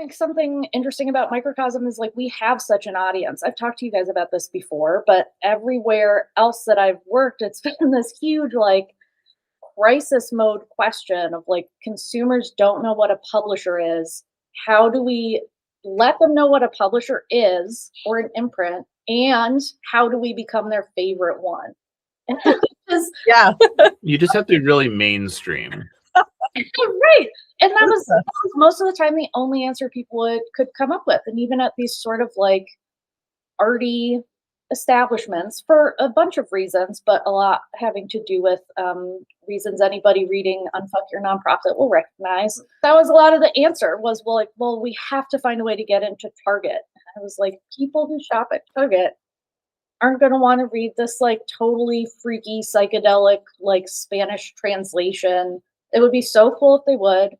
think something interesting about Microcosm is like we have such an audience. I've talked to you guys about this before, but everywhere else that I've worked, it's been this huge like crisis mode question of like consumers don't know what a publisher is. How do we let them know what a publisher is or an imprint, and how do we become their favorite one? Yeah. You just have to be really mainstream. Right. And that was most of the time the only answer people could come up with. And even at these sort of like arty establishments for a bunch of reasons, but a lot having to do with reasons anybody reading Unfuck Your Nonprofit will recognize. That was a lot of the answer was, well, we have to find a way to get into Target. And I was like, people who shop at Target aren't going to want to read this like totally freaky psychedelic like Spanish translation. It would be so cool if they would,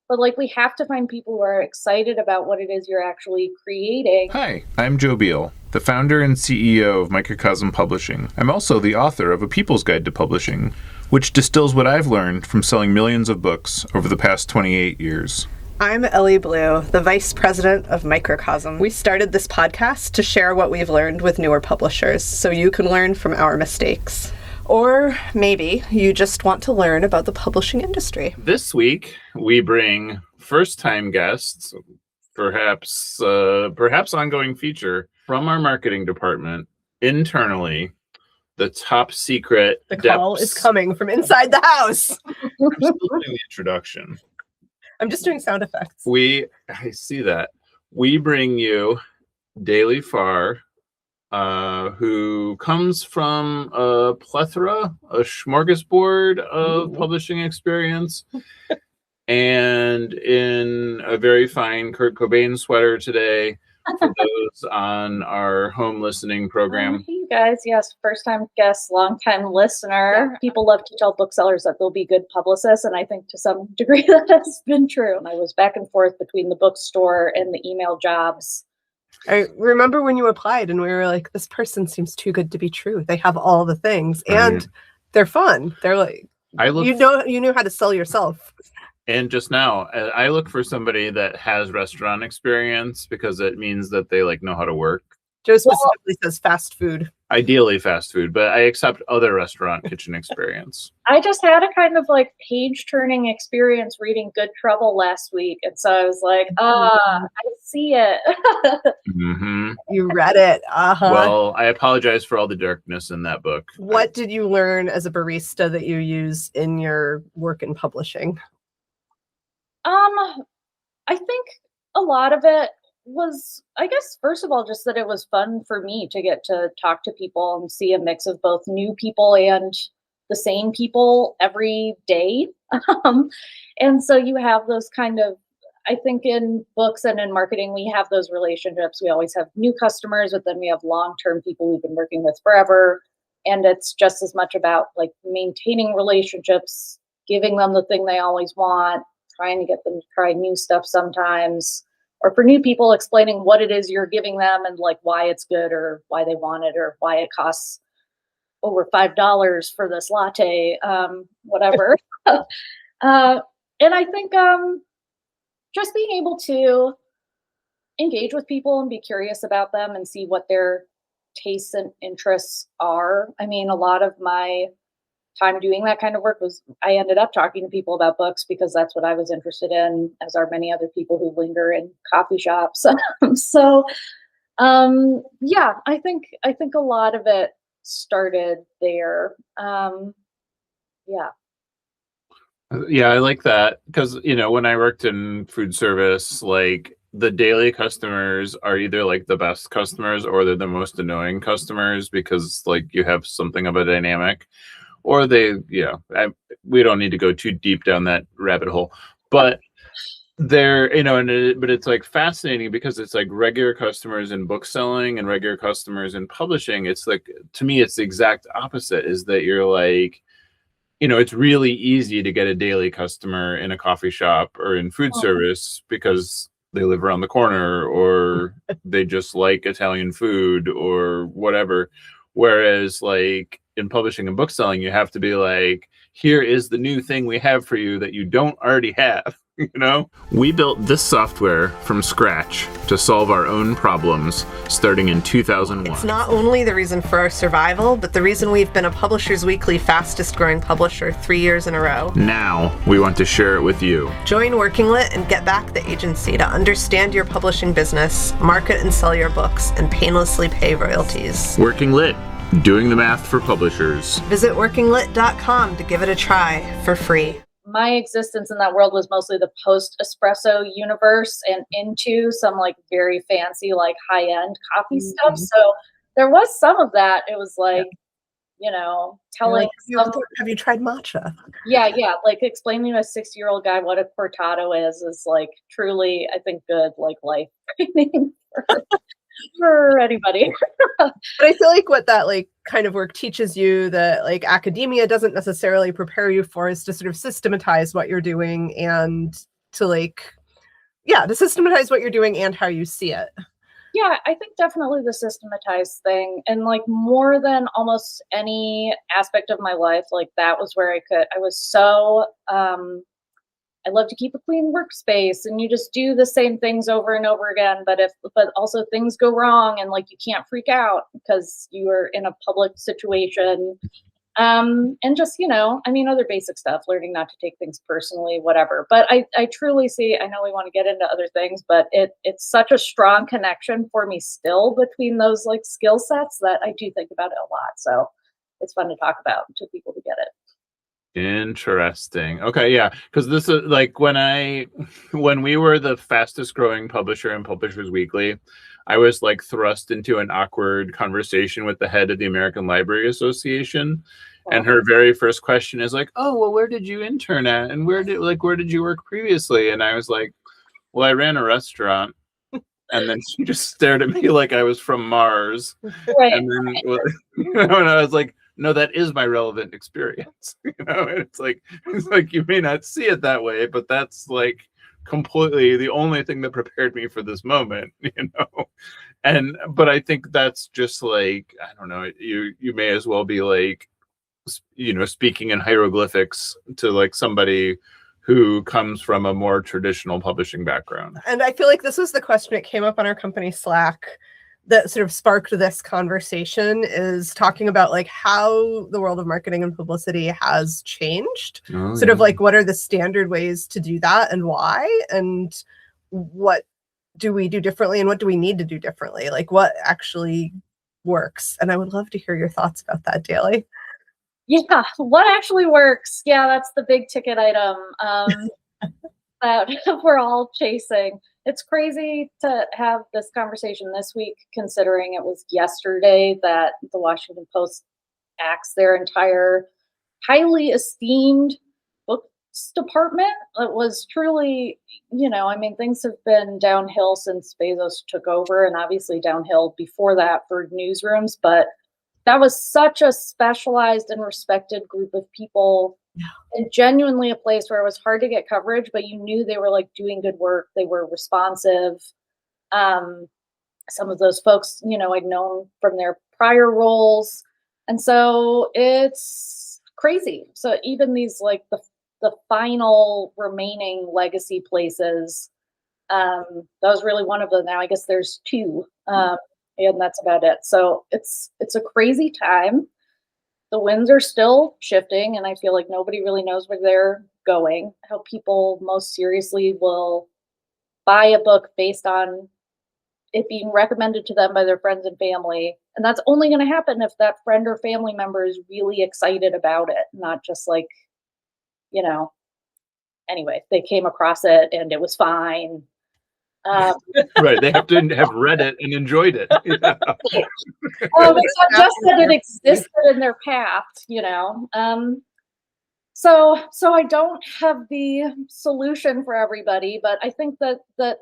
but like we have to find people who are excited about what it is you're actually creating. Hi, I'm Joe Beal, the founder and CEO of Microcosm Publishing. I'm also the author of A People's Guide to Publishing, which distills what I've learned from selling millions of books over the past 28 years. I'm Elly Blue, the Vice President of Microcosm. We started this podcast to share what we've learned with newer publishers, so you can learn from our mistakes. Or maybe you just want to learn about the publishing industry. This week, we bring first-time guests, perhaps ongoing feature, from our marketing department, internally, the top secret The call is coming from inside the house. I'm still doing the introduction. I'm just doing sound effects. I see that. We bring you Daley Farr, who comes from a smorgasbord of publishing experience, and in a very fine Kurt Cobain sweater today for those on our home listening program. Hey, you guys. Yes, first-time guest, long-time listener. People love to tell booksellers that they'll be good publicists, and I think to some degree that has been true. And I was back and forth between the bookstore and the email jobs. I remember when you applied and we were like, this person seems too good to be true. They have all the things and they're fun. They're like, you knew how to sell yourself. And just now, I look for somebody that has restaurant experience because it means that they like know how to work. Joe specifically says fast food. Ideally fast food, but I accept other restaurant kitchen experience. I just had a kind of like page-turning experience reading Good Trouble last week. And so I was like, I see it. Mm-hmm. You read it. Uh-huh. Well, I apologize for all the darkness in that book. What did you learn as a barista that you use in your work in publishing? I think a lot of it was, I guess, first of all, just that it was fun for me to get to talk to people and see a mix of both new people and the same people every day. And so you have those kind of, I think in books and in marketing, we have those relationships. We always have new customers, but then we have long-term people we've been working with forever. And it's just as much about like maintaining relationships, giving them the thing they always want, trying to get them to try new stuff sometimes, or for new people explaining what it is you're giving them and like why it's good or why they want it or why it costs over $5 for this latte, whatever. And I think just being able to engage with people and be curious about them and see what their tastes and interests are. I mean, a lot of my time doing that kind of work was I ended up talking to people about books because that's what I was interested in, as are many other people who linger in coffee shops. Yeah, I think a lot of it started there. Yeah, I like that because, when I worked in food service, like the daily customers are either like the best customers or they're the most annoying customers because like you have something of a dynamic. Or we don't need to go too deep down that rabbit hole, but they're, but it's like fascinating because it's like regular customers in book selling and regular customers in publishing. It's like, to me, it's the exact opposite is that you're like, it's really easy to get a daily customer in a coffee shop or in food service because they live around the corner or they just like Italian food or whatever. Whereas like in publishing and book selling, you have to be like, here is the new thing we have for you that you don't already have. You know, we built this software from scratch to solve our own problems starting in 2001. It's not only the reason for our survival, but the reason we've been a Publishers Weekly fastest growing publisher 3 years in a row. Now we want to share it with you. Join Working Lit and get back the agency to understand your publishing business, market and sell your books, and painlessly pay royalties. Working Lit, doing the math for publishers. Visit workinglit.com to give it a try for free. My existence in that world was mostly the post-espresso universe and into some like very fancy, like high-end coffee stuff. So there was some of that. It was like, you know, telling have you tried matcha? Yeah. Like explaining to a 60-year-old guy what a cortado is like truly, I think, good like life training for anybody. But I feel like what that like kind of work teaches you that like academia doesn't necessarily prepare you for is to sort of systematize what you're doing and to like, to systematize what you're doing and how you see it. Yeah, I think definitely the systematized thing, and like more than almost any aspect of my life, like that was where I was so, I love to keep a clean workspace, and you just do the same things over and over again. But also things go wrong, and like you can't freak out because you are in a public situation. And just, you know, I mean, other basic stuff, learning not to take things personally, whatever. But I truly see, I know we want to get into other things, but it's such a strong connection for me still between those like skill sets that I do think about it a lot. So it's fun to talk about to people to get it. Interesting. Okay, yeah, because this is like when we were the fastest growing publisher in Publishers Weekly, I was like thrust into an awkward conversation with the head of the American Library Association, and her very first question is like, "Oh, well, where did you intern at, and where did you work previously?" And I was like, "Well, I ran a restaurant." And then she just stared at me like I was from Mars. Right. And then, you know, and I was like, no, that is my relevant experience. You know, and it's like you may not see it that way, but that's like completely the only thing that prepared me for this moment, you know. But I think that's just like, I don't know, you may as well be like, you know, speaking in hieroglyphics to like somebody who comes from a more traditional publishing background. And I feel like this was the question that came up on our company Slack that sort of sparked this conversation, is talking about like how the world of marketing and publicity has changed. Sort of like, what are the standard ways to do that and why? And what do we do differently and what do we need to do differently? Like what actually works? And I would love to hear your thoughts about that, Daley. Yeah, what actually works? Yeah, that's the big ticket item that we're all chasing. It's crazy to have this conversation this week, considering it was yesterday that the Washington Post axed their entire highly esteemed books department. It was truly, you know, I mean, things have been downhill since Bezos took over, and obviously downhill before that for newsrooms, but that was such a specialized and respected group of people, and genuinely a place where it was hard to get coverage, but you knew they were like doing good work. They were responsive. Some of those folks, you know, I'd known from their prior roles. And so it's crazy. So even these like the final remaining legacy places, that was really one of them. Now I guess there's two. And that's about it. So it's a crazy time. The winds are still shifting, and I feel like nobody really knows where they're going. How people most seriously will buy a book based on it being recommended to them by their friends and family. And that's only going to happen if that friend or family member is really excited about it, not just like, you know, anyway, they came across it and it was fine. Right, they have to have read it and enjoyed it. You know? It's not just that it existed in their path, you know. So I don't have the solution for everybody, but I think that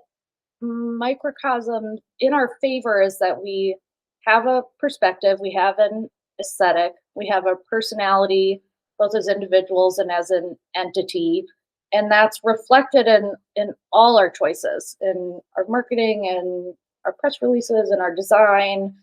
microcosm in our favor is that we have a perspective, we have an aesthetic, we have a personality, both as individuals and as an entity. And that's reflected in all our choices, in our marketing and our press releases and our design,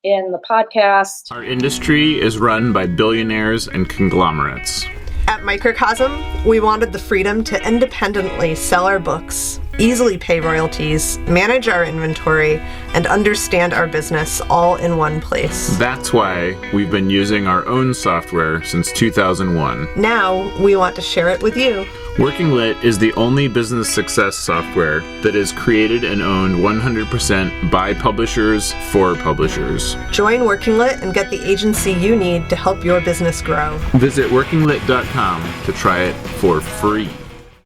in the podcast. Our industry is run by billionaires and conglomerates. At Microcosm, we wanted the freedom to independently sell our books, easily pay royalties, manage our inventory, and understand our business all in one place. That's why we've been using our own software since 2001. Now, we want to share it with you. Working Lit is the only business success software that is created and owned 100% by publishers for publishers. Join Working Lit and get the agency you need to help your business grow. Visit workinglit.com to try it for free.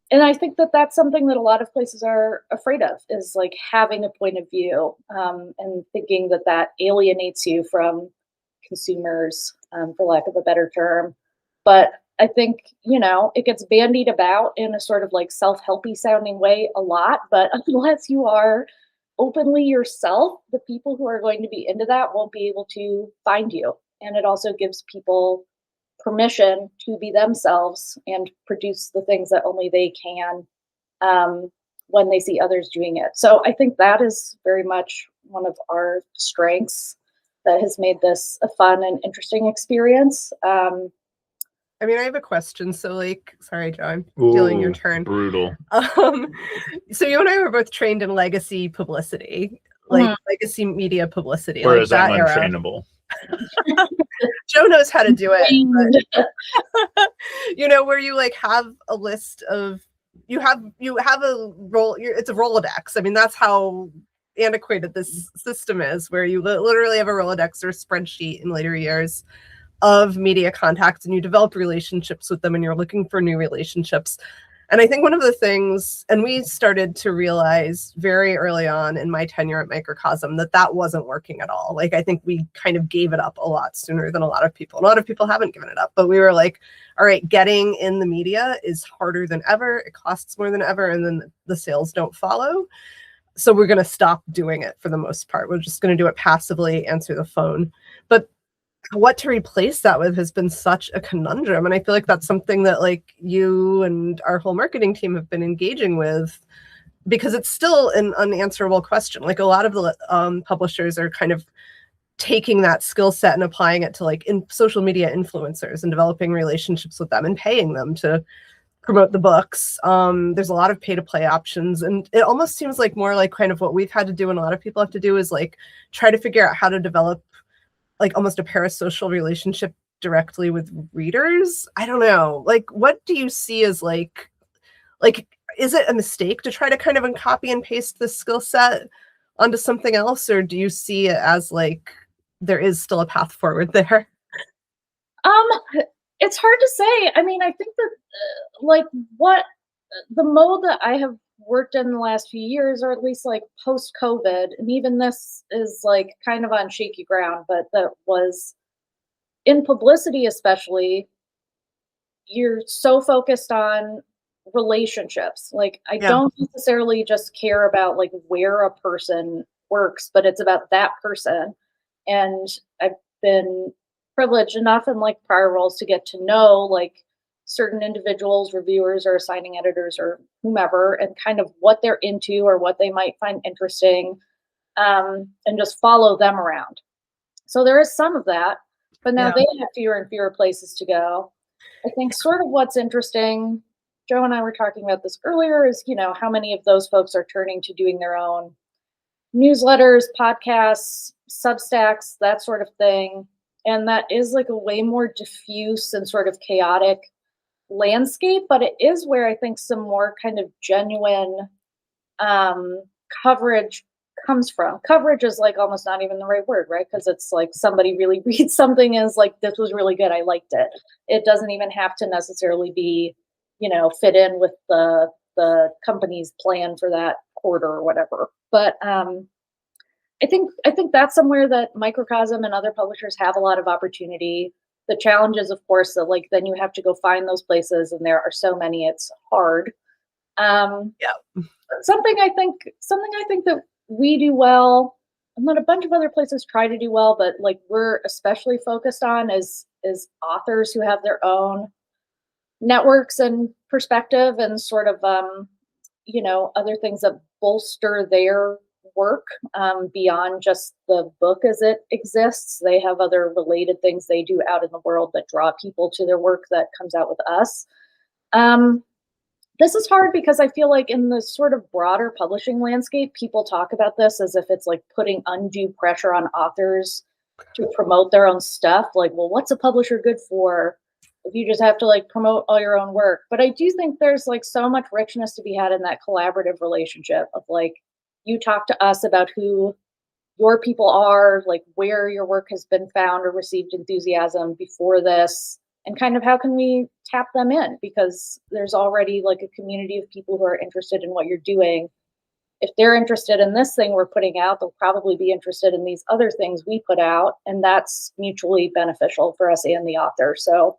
And I think that that's something that a lot of places are afraid of, is like having a point of view, and thinking that that alienates you from consumers, for lack of a better term. But I think, it gets bandied about in a sort of like self-helpy sounding way a lot, but unless you are openly yourself, the people who are going to be into that won't be able to find you. And it also gives people permission to be themselves and produce the things that only they can, when they see others doing it. So I think that is very much one of our strengths that has made this a fun and interesting experience. I have a question. So sorry, Joe, I'm stealing your turn. Brutal. So you and I were both trained in legacy publicity, legacy media publicity. Whereas that I'm era. Untrainable. Joe knows how to do it. But, where you have a list of, you have a roll. It's a Rolodex. That's how antiquated this system is, where you literally have a Rolodex or a spreadsheet in later years of media contacts, and you develop relationships with them, and you're looking for new relationships. And I think one of the things, and we started to realize very early on in my tenure at Microcosm, that wasn't working at all. I think we kind of gave it up a lot sooner than a lot of people. A lot of people haven't given it up, but we were like, all right, getting in the media is harder than ever. It costs more than ever. And then the sales don't follow. So we're going to stop doing it for the most part. We're just going to do it passively, answer the phone. But what to replace that with has been such a conundrum. And I feel like that's something that you and our whole marketing team have been engaging with, because it's still an unanswerable question. A lot of the publishers are kind of taking that skill set and applying it to in social media influencers and developing relationships with them and paying them to promote the books. There's a lot of pay to play options, and it almost seems more kind of what we've had to do, and a lot of people have to do, is try to figure out how to develop almost a parasocial relationship directly with readers. I don't know. What do you see as is it a mistake to try to kind of copy and paste this skill set onto something else? Or do you see it as there is still a path forward there? It's hard to say. I think that what the mode that I have worked in the last few years, or at least post-COVID, and even this is kind of on shaky ground, but that was in publicity, especially, you're so focused on relationships. I don't necessarily just care about where a person works, but it's about that person. And I've been privileged enough in prior roles to get to know certain individuals, reviewers or assigning editors or whomever, and kind of what they're into or what they might find interesting, and just follow them around. So there is some of that, but now they have fewer and fewer places to go. I think sort of what's interesting, Joe and I were talking about this earlier, is, how many of those folks are turning to doing their own newsletters, podcasts, Substacks, that sort of thing. And that is a way more diffuse and sort of chaotic landscape, but it is where I think some more kind of genuine coverage comes from. Coverage is almost not even the right word, right? Because it's somebody really reads something and is this was really good, I liked it. It doesn't even have to necessarily be, fit in with the company's plan for that quarter or whatever. But I think that's somewhere that Microcosm and other publishers have a lot of opportunity. The challenge is, of course, that then you have to go find those places, and there are so many, it's hard. Something I think that we do well, and that a bunch of other places try to do well, but we're especially focused on is authors who have their own networks and perspective and sort of other things that bolster their work beyond just the book as it exists. They have other related things they do out in the world that draw people to their work that comes out with us. This is hard because I feel like in the sort of broader publishing landscape, people talk about this as if it's like putting undue pressure on authors to promote their own stuff. Like, well, what's a publisher good for if you just have to like promote all your own work? But I do think there's like so much richness to be had in that collaborative relationship of like, you talk to us about who your people are, like where your work has been found or received enthusiasm before this, and kind of how can we tap them in, because there's already like a community of people who are interested in what you're doing. If they're interested in this thing we're putting out, they'll probably be interested in these other things we put out, and that's mutually beneficial for us and the author. So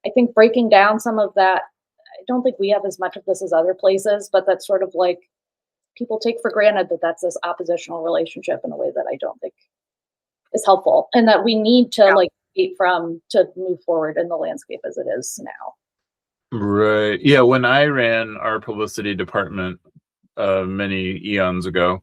I think breaking down some of that, I don't think we have as much of this as other places, but that's sort of like people take for granted that that's this oppositional relationship in a way that I don't think is helpful, and that we need to like from to move forward in the landscape as it is now. Right. Yeah. When I ran our publicity department many eons ago,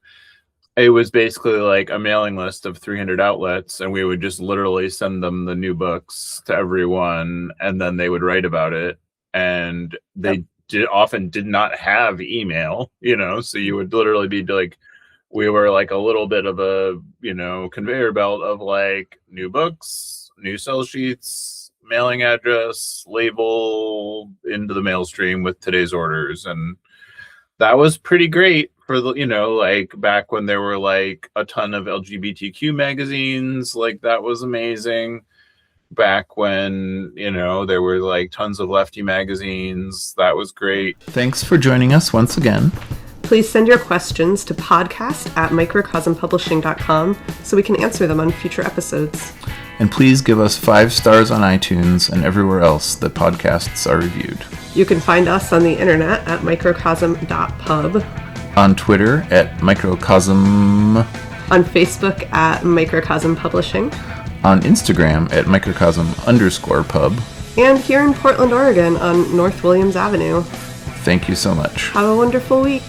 it was basically like a mailing list of 300 outlets, and we would just literally send them the new books to everyone, and then they would write about it. And they often did not have email, so you would literally be like, we were like a little bit of a, conveyor belt of like new books, new sell sheets, mailing address, label into the mail stream with today's orders. And that was pretty great for the, like back when there were like a ton of LGBTQ magazines, like that was amazing. Back when, there were like tons of lefty magazines, that was great. Thanks for joining us once again. Please send your questions to podcast@microcosmpublishing.com so we can answer them on future episodes. And please give us 5 stars on iTunes and everywhere else that podcasts are reviewed. You can find us on the internet at microcosm.pub. On Twitter at Microcosm. On Facebook at Microcosm Publishing. On Instagram at Microcosm_pub. And here in Portland, Oregon on North Williams Avenue. Thank you so much. Have a wonderful week.